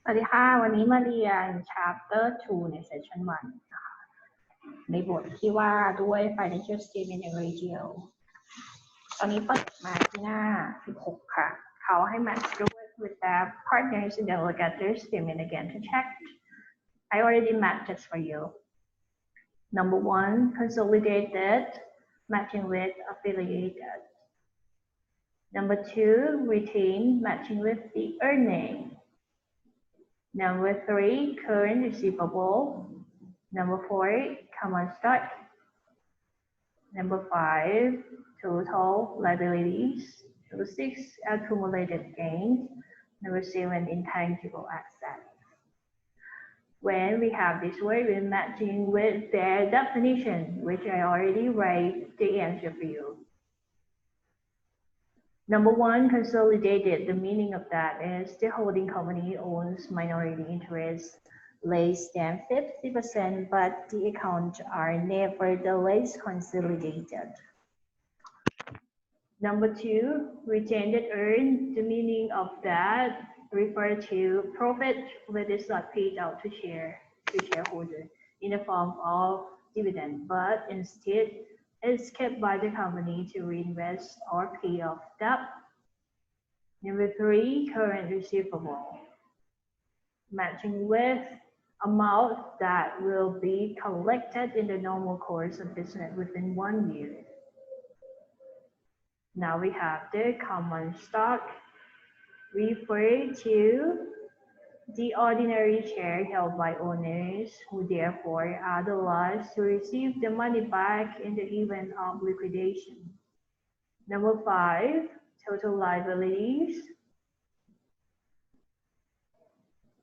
สวัสดีค่ะวันนี้มาเรียน chapter 2 ใน session 1 นะคะในบทที่ว่าด้วย financial statement อย่าง ratio ตอนนี้เปิดมาที่หน้า 16 ค่ะเขาให้ match with the partners and then look at their statement again to check. I already matched it for you. Number 1, consolidated, matching with affiliated. Number 2, retain, matching with the earning.Number 3, current receivable. Number 4, common stock. Number 5, total liabilities. Number 6, accumulated gains. Number 7, intangible assets. When we have this word, we're matching with their definition, which I already write the answer for you.Number 1, consolidated. The meaning of that is the holding company owns minority interests less than 50%, but the accounts are nevertheless consolidated. Number 2, retained earned. The meaning of that refers to profit that is not paid out to shareholder in the form of dividend, but instead is kept by the company to reinvest or pay off debt. Number 3, current receivable, matching with amount that will be collected in the normal course of business within 1 year. Now we have the common stock, refer to the ordinary share held by owners who therefore are the last to receive the money back in the event of liquidation. Number 5, total liabilities,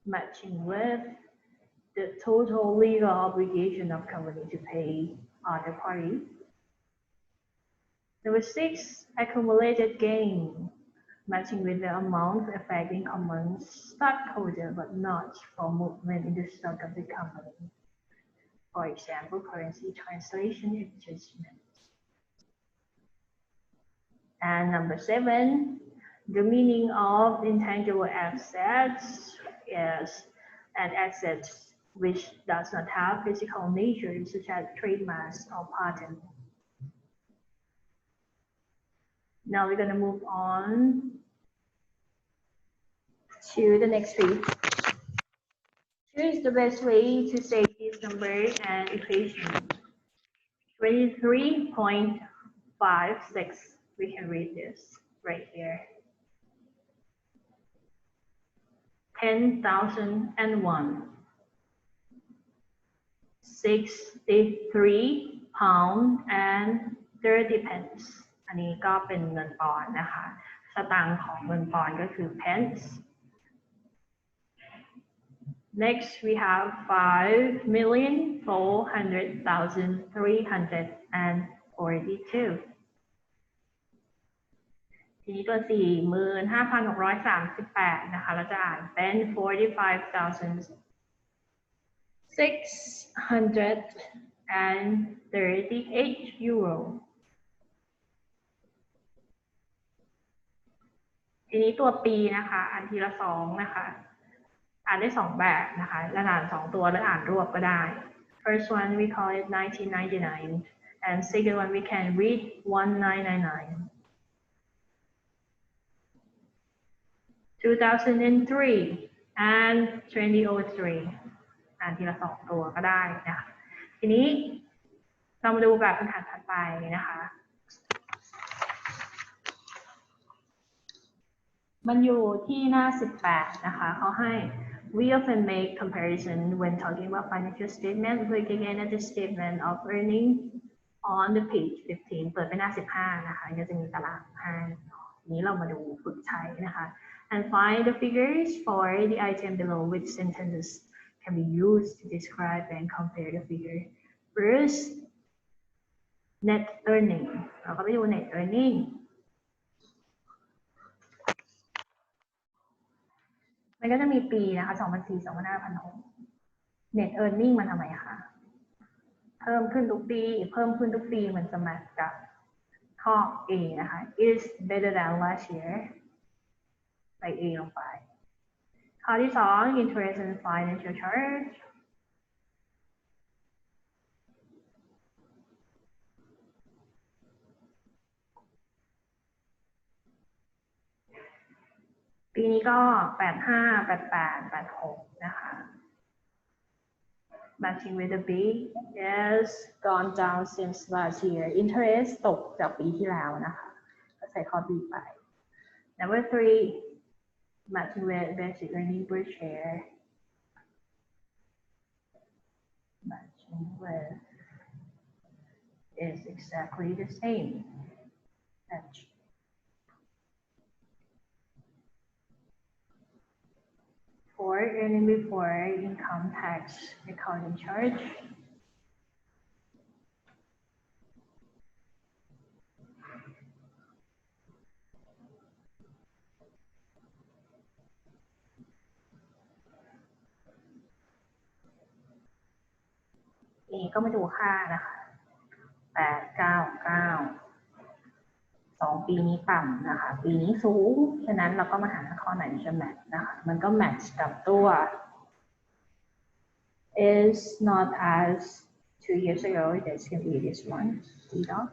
matching with the total legal obligation of company to pay other party. Number 6, accumulated gain, matching with the amount affecting common stockholder but not for movement in the stock of the company. For example, currency translation adjustment. And number 7, the meaning of intangible assets is an asset which does not have physical nature, such as trademarks or patent. Now we're going to move on to the next page. Here is the best way to say this number and equation. 23.56. We can read this right here. 10,001. 63 pound and 30 pence. อันนี้ก็เป็นเงินปอนด์นะคะสตางค์ของเงินปอนด์ก็คือ pence. Next we have 5,400,342. ทีนี้ตัว 45,638 นะคะเราจะอ่านเป็น 45,638 euro. ทีนี้ตัวปีนะคะอ่านทีละ2นะคะอ่านได้2แบบนะคะและอ่าน2ตัวและอ่านรวบก็ได้ First one we call it 1999 and second one we can read 1999. 2003 and 2003 อ่านทีละ2ตัวก็ได้นะคะทีนี้เรามาดูแบบฝึกหัดถัดไปนะคะมันอยู่ที่หน้า18นะคะเขาให้ we often make comparison when talking about financial statement. Look again at the statement of earning on the page 15 เปิดไปหน้า15นะคะก็จะมีตารางให้นี้เรามาดูฝึกใช้นะคะ and find the figures for the item below. Which sentences can be used to describe and compare the figure. First, net earning. เราก็ไปดู net earningมันก็จะมีปีนะคะ2004 25,600 Net Earning มันทำไมคะเพิ่มขึ้นทุกปีมันจะมากับข้อ A นะคะ is better than last year ใส่ A ลงไปข้อ ข้อที่สอง interest and financial charge ปีนี้ก็85 88 86นะคะ matching with the B is gone down since last year interest ตกจากปีที่แล้วนะคะก็ใส่ข้อ B ไป number 3 matching with basic earning per share matching with is exactly the same match for earning before income tax accounting chargeนี่ก็มาดูค่านะคะ899 2 ปีนี้ต่ำนะคะ ปีนี้สูง ฉะนั้นเราก็มาหาข้อไหนจะแมทช์นะคะ มันก็แมทช์กับตัว is not as 2 years ago that's going to be this one ดีเนาะ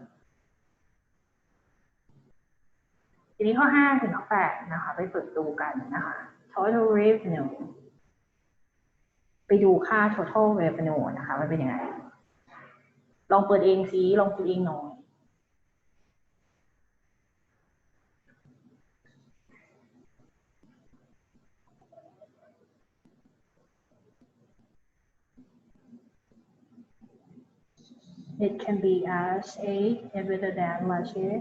ทีนี้ข้อ 5 ถึงข้อ 8 นะคะ ไปฝึกดูกันนะคะ total revenue ไปดูค่า total revenue นะคะมันเป็นยังไง ลองเปิดเองสิลองคิดเองหน่อย It can be as 8 and better than last year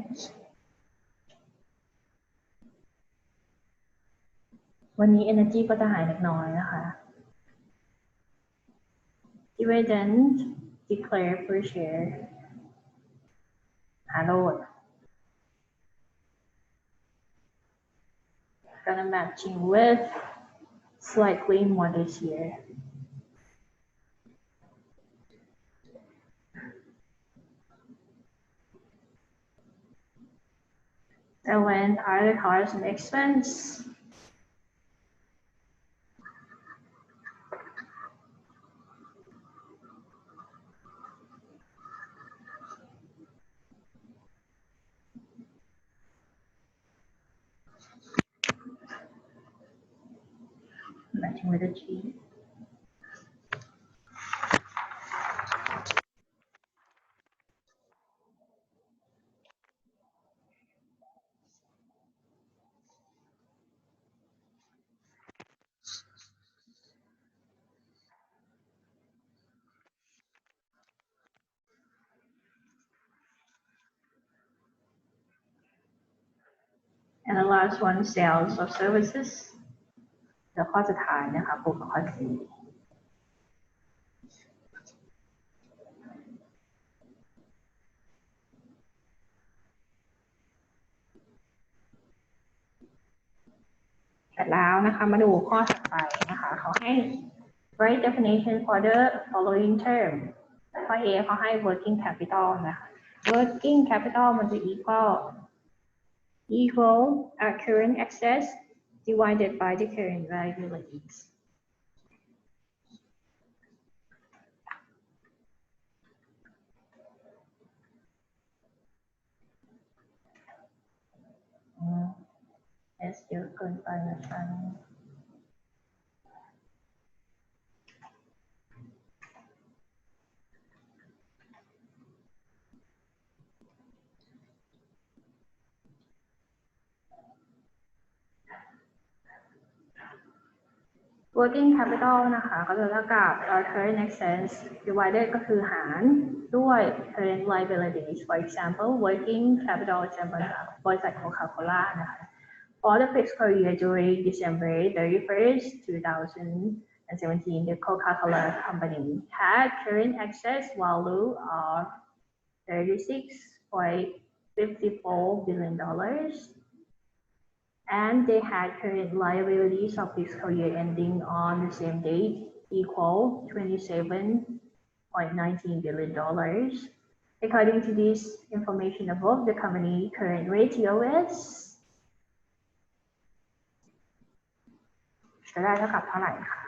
วันนี้ energy ก็จะหายเล็กน้อยนะคะ dividend declare per share หาโลด gonna matching with slightly more this year and when other costs and expense matching with the G and the last one sales of services แล้วข้อสุดท้ายนะคะพบกับข้อ Cเสร็จแล้วนะคะมาดูข้อถัดไปนะคะเขาให้ write definition for the following term ข้อ A เขาให้ working capital นะคะ working capital มันจะ equal current assets divided by the current liabilities S เยอะเกินไปนะคะ working capital นะคะก็จะเท่ากับ current assets divided ก็คือหารด้วย current liabilities for example working capital example บริษัท Coca-Cola นะคะ for the fiscal year during December 31st 2017 the Coca-Cola company had current assets value of $36.54 billion and they had current liabilities of fiscal year ending on the same date equal $27.19 billion. According to this information above, the company current ratio is จะได้เท่ากับเท่าไหร่คะ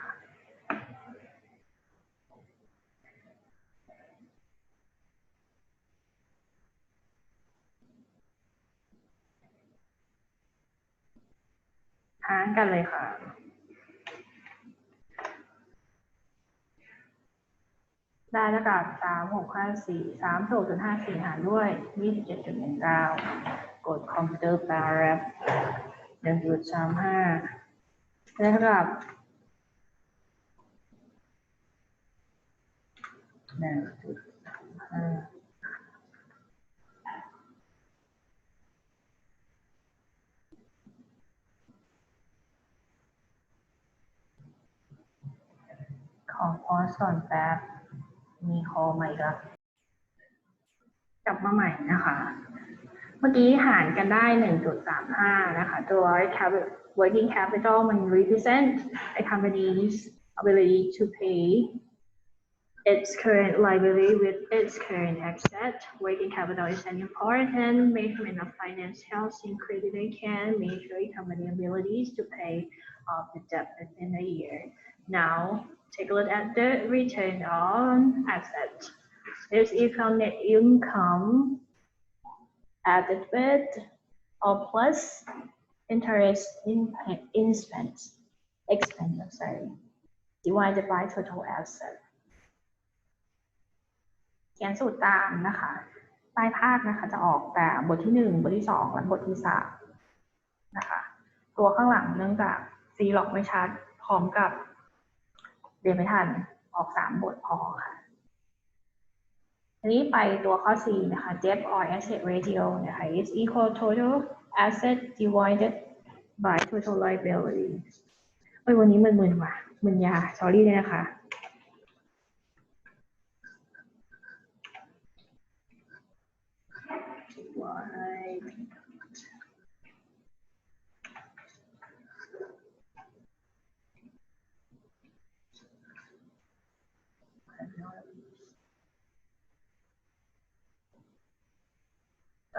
หารกันเลยค่ะได้เท่ากับ3654 36.54หารด้วย27.19กดคอมพิวเตอร์แปลแรป1.35ได้เท่ากับ1.35ขอพอสก่อนแป๊บมีคอใหม่ละกลับมาใหม่นะคะเมื่อกี้หารกันได้ 1.35 นะคะตัว working capital มัน represent a company's ability to pay its current liability with its current asset. Working capital is an important measurement of finance health, including it can measure a company's abilities to pay off the debt within a year. Now, take a look at the return on assets. It's equal net income added with or plus interest expense, divided by total asset. เขียนสูตรตามนะคะใต้ภาคนะคะจะออกแต่บทที่1บทที่2และบทที่3นะคะตัวข้างหลังเนื่องจากซีล็อกไม่ชัดพร้อมกับเรียนไม่ทันออก3บทพอค่ะทีนี้ไปตัวข้อ C นะคะ debt or asset ratio นะคะ is equal total asset divided by total liability วันนี้มึนว่ะมึนยา sorry เลยนะคะ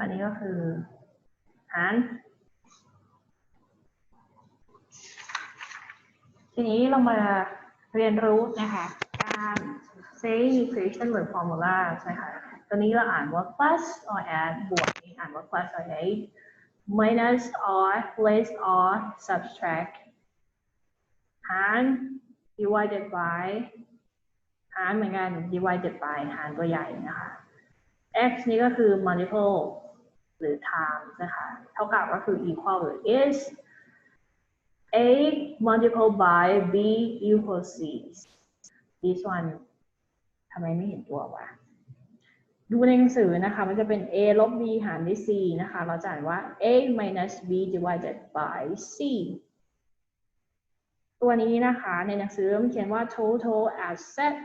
ตัวนี้ก็คือหารทีนี้เรามาเรียนรู้นะคะการ say equation หรือ formula ใช่ไหมคะตัวนี้เราอ่านว่า plus or add บวกนี้อ่านว่า plus or add minus or less or subtract หาร divided by หารเหมือนกัน divided by หารตัวใหญ่นะคะ x นี่ก็คือ multiple หรือ times นะคะเท่ากับก็คือ equal หรือ is a multiple by b equals c this one ทำไมไม่เห็นตัววะดูในหนังสือนะคะมันจะเป็น a ลบ b หารด้วย c นะคะเราจะอ่านว่า a minus b divided by c ตัวนี้นะคะในหนังสือมันเขียนว่า total asset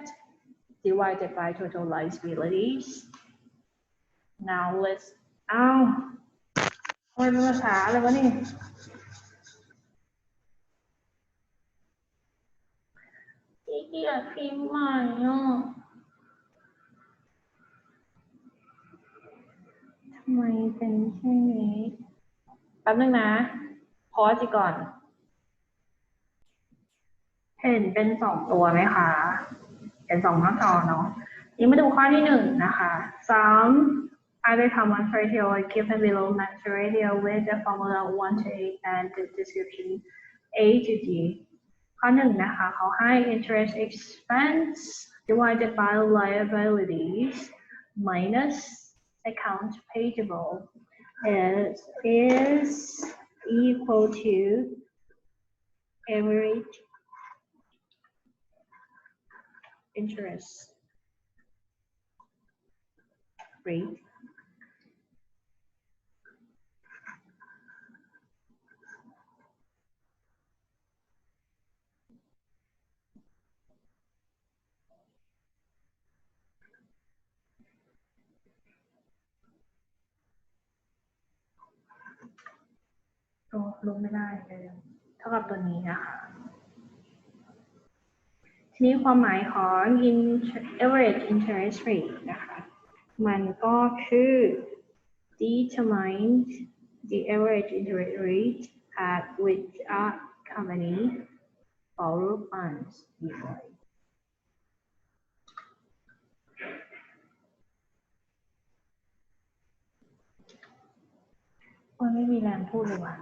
divided by total liabilities now let's ทำไมเป็นภาษาอะไรวะนี่ขี้เกียจพิมพ์ใหม่ทำไมเป็นแค่นี้แป๊บนึงนะพอสก่อนเห็นเป็น2ตัวไหมคะเป็น2หน้าจอเนาะนี่มาดูข้อที่1นะคะ sum either common ratio given below match ratio with the formula 1 to 8 and the description A to D ข้อ1นะคะเขาให้ interest expense divided by liabilities minus account payable is equal to average interest rateลงไม่ได้เลยเท่ากับตัวนี้นะคะทีนี้ความหมายของ average interest rate นะคะมันก็คือ determine the average interest rate at which a company power plants deploy คนไม่มีแรงพูดเลยว่ะ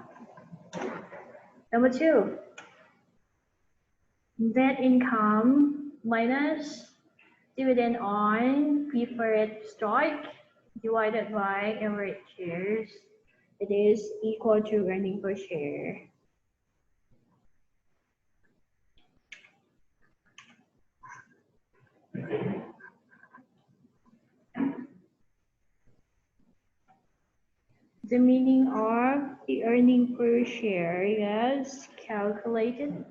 Number 2 net income minus dividend on preferred stock divided by average shares it is equal to earning per share The meaning of the earning per share is calculated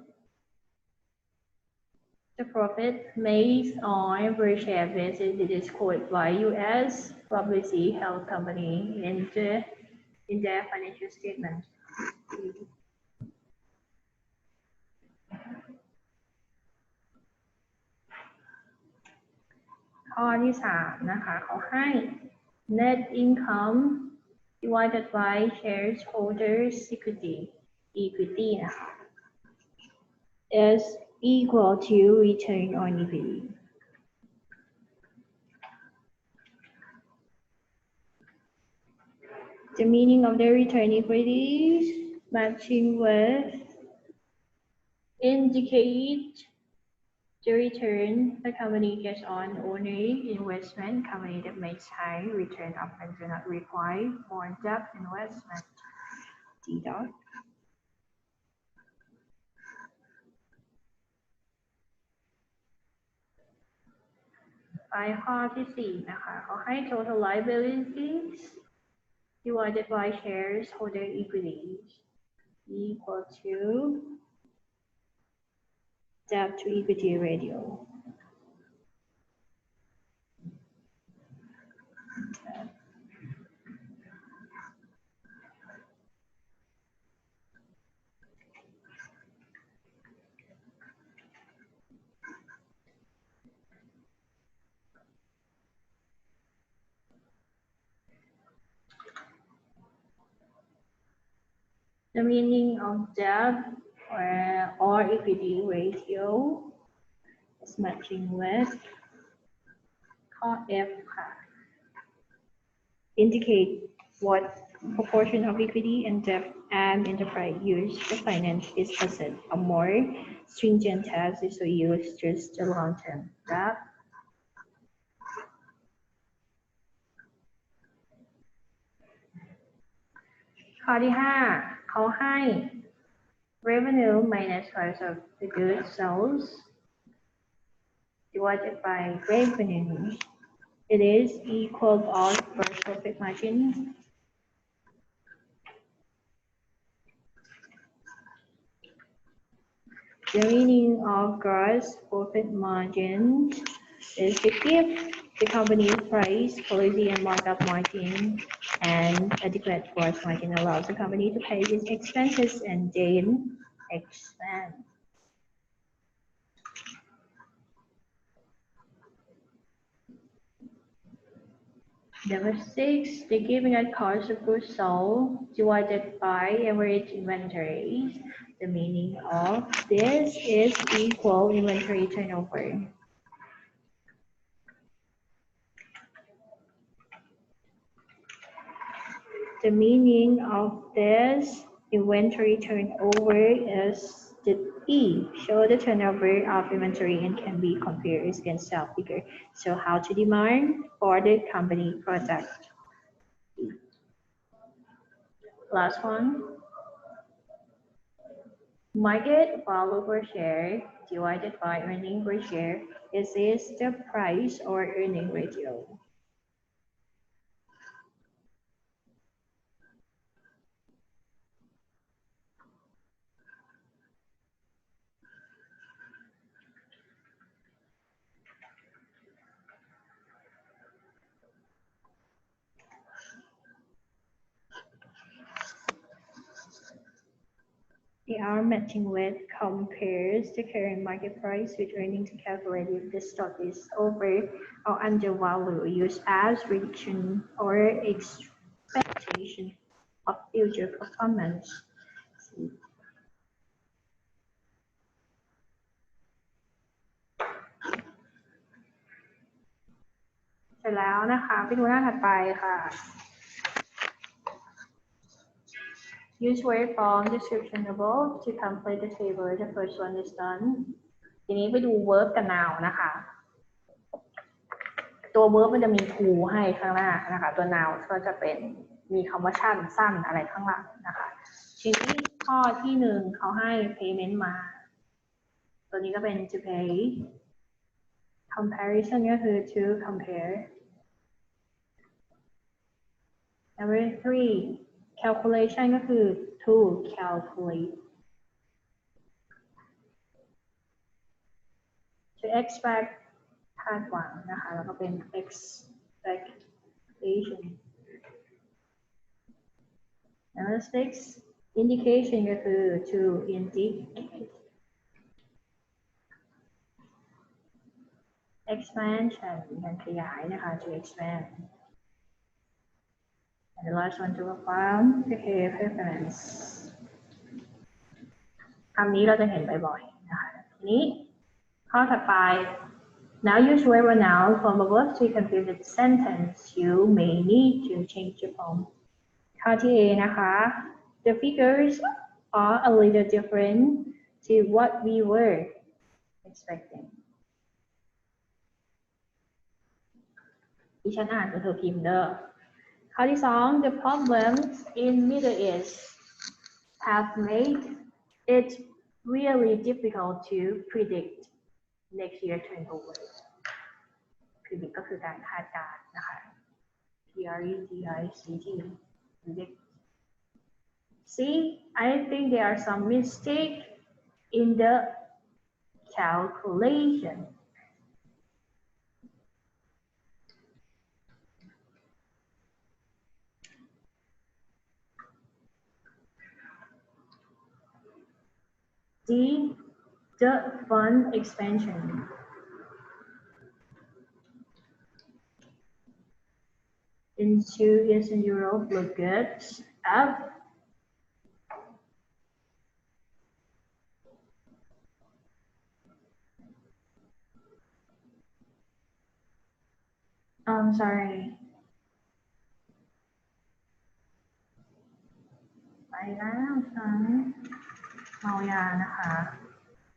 the profit made on per share basis. It is quoted by U.S. publicly held company in their financial statement. ข้อที่3นะคะเขาให้ net income divided by shareholders equity นะคะ is equal to return on equity. The meaning of the return equity is matching with indicate the return the company gets on owning investment. Company that makes high return often do not require more debt investment. D dot. ไปข้อที่4นะคะเขาให้ total liabilities divided by shareholder equities equal to debt to equity ratio. The meaning of debt or equity ratio is matching with cost F ค่ะ indicate what proportion of equity and debt an enterprise use to finance its asset. A more stringent test is to use just the long-term debt. ข้อที่5เขาให้ revenue minus price of the goods sold divided by revenue. It is equal of gross profit margin. The meaning of gross profit margin is to give the company's price, policy, and markup margin and adequate gross margin allows the company to pay its expenses and then expand. Number 6, the given at cost of goods sold divided by average inventories. The meaning of this is equal inventory turnover. The meaning of this inventory turnover is the E. Show the turnover of inventory and can be compared against sales figure. So how to demand for the company product. Last one. Market value per share divided by earning per share. Is this the price or earning ratio? They are matching with compares the current market price with earnings to calculate if the stock is over or under value. Use as prediction or expectation of future performance. เสร็จแล้วนะคะไปดูหน้าถัดไปค่ะ Use word form description above to complete the table. The first one is done. ทีนี้ไปดู verb กับ noun นะคะ ตัว verb มันจะมี to ให้ข้างหน้านะคะ ตัว noun ก็จะเป็นมีคำว่าสั้นอะไรข้างหลังนะคะทีนี้ข้อที่หนึ่งเขาให้ payment มา ตัวนี้ก็เป็น to pay comparison ก็คือ to compare number 3 calculation ก็คือ to calculate to expect คาดหวังนะคะแล้วก็เป็น expectation number 6 indication ก็คือ to indicate expansion การขยายนะคะ to expand and the last one to perform to have preference คำนี้เราจะเห็นบ่อยๆนะคะทีนี้ข้อถัดไป now use verb or noun form of verb to complete the sentence you may need to change the form ข้อที่ A นะคะ the figures are a little different to what we were expecting ที่ฉันอ่านก็คือพิมพ์เด้อข้อที่ 2 the problems in Middle East have made it really difficult to predict next year turnover predict ก็คือการคาดการณ์นะคะ predict predict See I think there are some mistake in the calculation the fund expansion into Eastern Europe look good up I'm sorry ไปแล้วฉันเมายานะคะ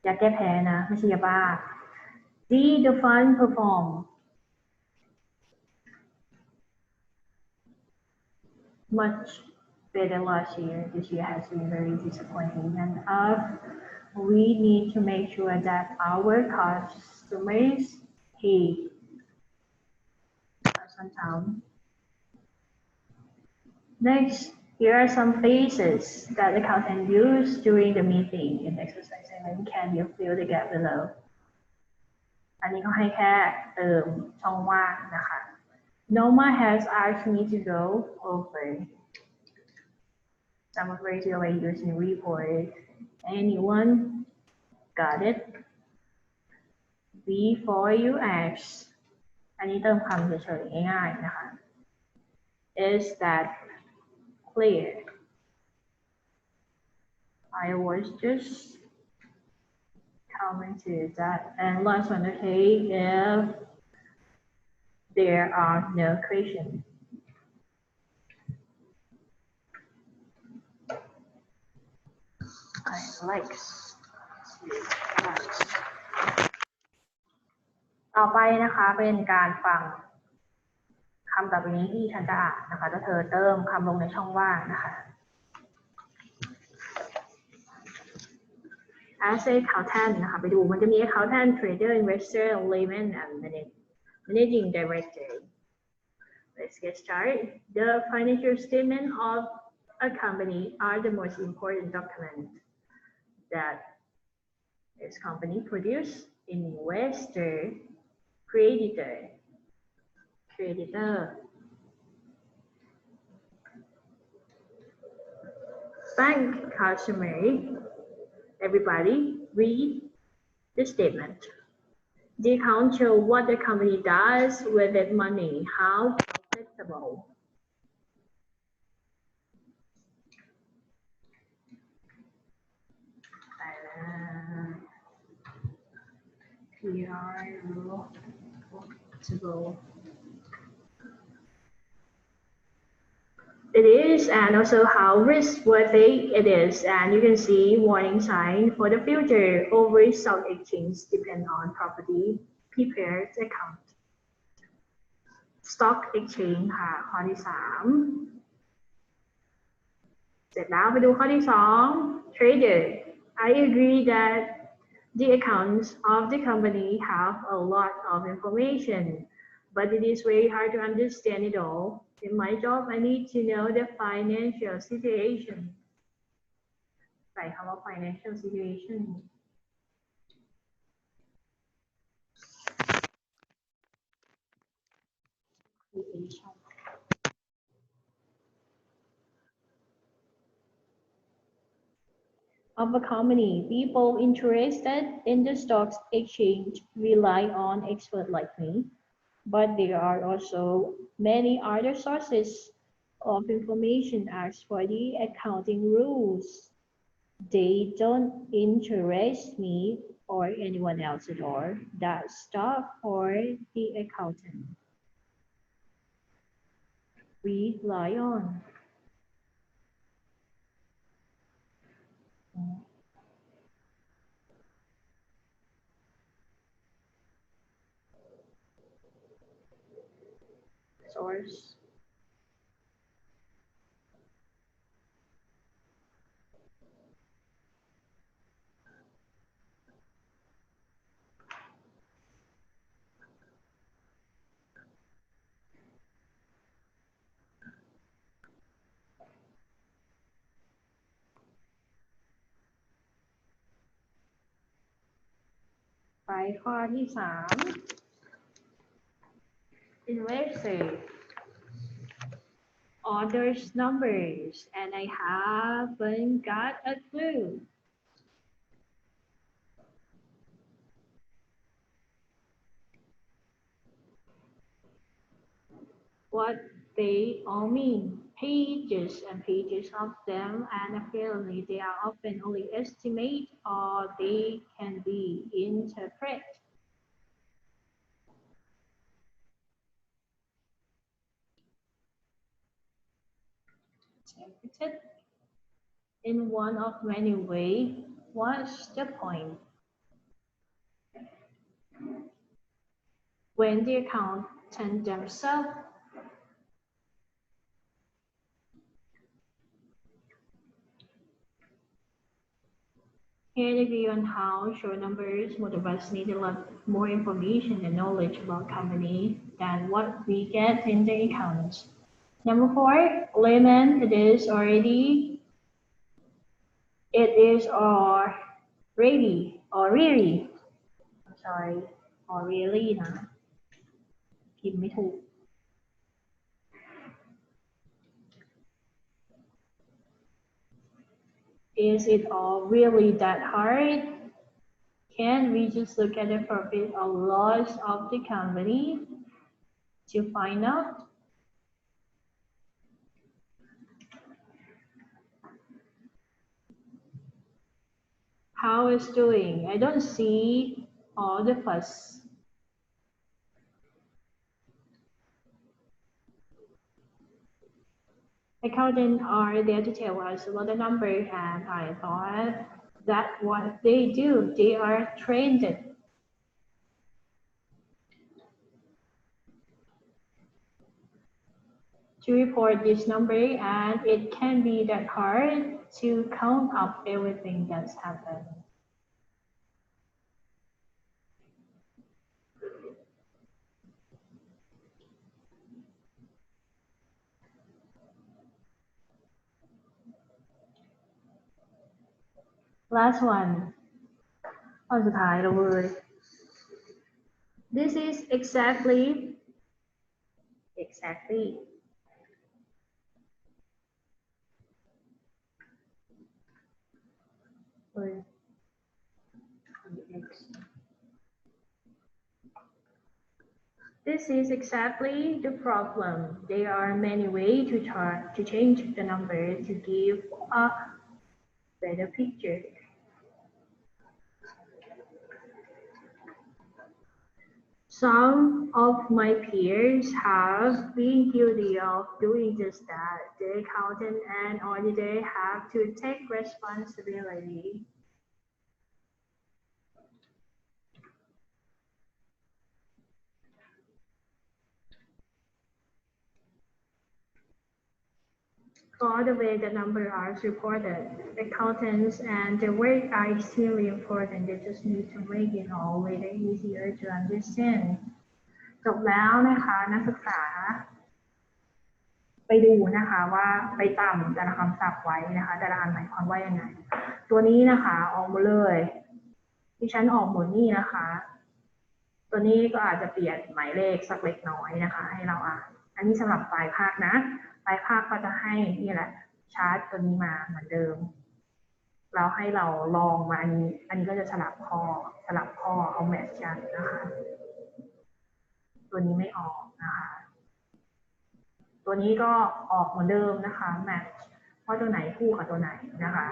ยาแก้แพ้นะไม่ใช่ยาบ้า the fund perform much better last year. This year has been very disappointing and we need to make sure that our customers pay us on time. Next, here are some phrases that the accountant used during the meeting in exercise 7. Can you fill the gap below? อันนี้เขาให้แค่เติมช่องว่างนะคะ Norma has asked me to go over some of the already used in report. Anyone got it? Before you ask อันนี้เติมคำเฉยๆง่ายๆนะคะ Is that clear? I was just coming to that. And last one, okay, if there are no questions. I like ต่อไปนะคะเป็นการฟังคำต่อไปนี้ที่ฉันจะอ่านนะคะถ้าเธอเติมคำลงในช่องว่างนะคะ As a accountant นะคะไปดูมันจะมี accountant trader investor layman and managing director Let's get started. The financial statement of a company are the most important document that this company produce investor creditor bank customer everybody read the statement the account show what the company does with its money how profitable profitable it is, and also how risk-worthy it is. And you can see warning sign for the future. Over stock exchange depend on property prepared account. Stock exchange ค่ะข้อที่3เสร็จแล้วไปดูข้อที่2 trader. I agree that the accounts of the company have a lot of information, but it is very hard to understand it all. In my job, I need to know the financial situation. ใส่คำว่า financial situation. Of a company, people interested in the stock exchange rely on experts like me, but there are also many other sources of information as for the accounting rules. They don't interest me or anyone else at all. That's stuff for the accountant. Rely on. Source. By ข้อที่3 in let's say orders numbers and I haven't got a clue. What they all mean. Pages and pages of them, and apparently they are often only estimate or they can be interpreted. In one of many ways. What's the point? When the accountant themselves can agree on how short numbers, most of us need a lot more information and knowledge about company than what we get in the accounts. Number 4, layman, it is already, it is already, or really, I'm sorry, or really นะพิมพ์ไม่ถูก Is it all really that hard? Can we just look at the profit or loss of the company to find out? How is doing? I don't see all the fuss. Accountants are there to tell us about the number, and I thought that what they do, they are trained to report this number, and it can be that hard to count up everything that's happened. Last one. ข้อสุดท้ายแล้วเว้ย This is exactly This is exactly the problem. There are many ways to change the number to give a better picture. Some of my peers have been guilty of doing just that. The accountant and auditor have to take responsibility. For the way the numbers are reported, accountants and the work are extremely important. They just need to make it all way easier to understand. จบแล้วนะคะนักศึกษาไปดูนะคะว่าไปจำแต่ละคำศัพท์ไว้นะคะแต่ละอันหมายความว่ายังไงตัวนี้นะคะออกหมดเลยที่ฉันออกหมดนี่นะคะตัวนี้ก็อาจจะเปลี่ยนหมายเลขสักเล็กน้อยนะคะให้เราอ่านอันนี้สำหรับปลายภาคนะปลายภาคก็จะให้นี่แหละชาร์ตตัวนี้มาเหมือนเดิมเราให้เราลองมาอันนี้ก็จะสลับข้อเอาแมทช์กันนะคะตัวนี้ไม่ออกนะคะตัวนี้ก็ออกเหมือนเดิมนะคะแมทช์ว่าตัวไหนคู่กับตัวไหนนะคะ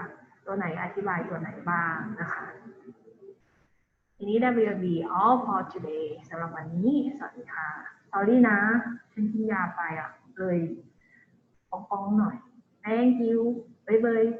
ตัวไหนอธิบายตัวไหนบ้างนะคะทีนี้ that will be all for today สำหรับวันนี้สวัสดีค่ะ sorry นะฉันกินยาไปเลยป้องๆหน่อย thank you bye bye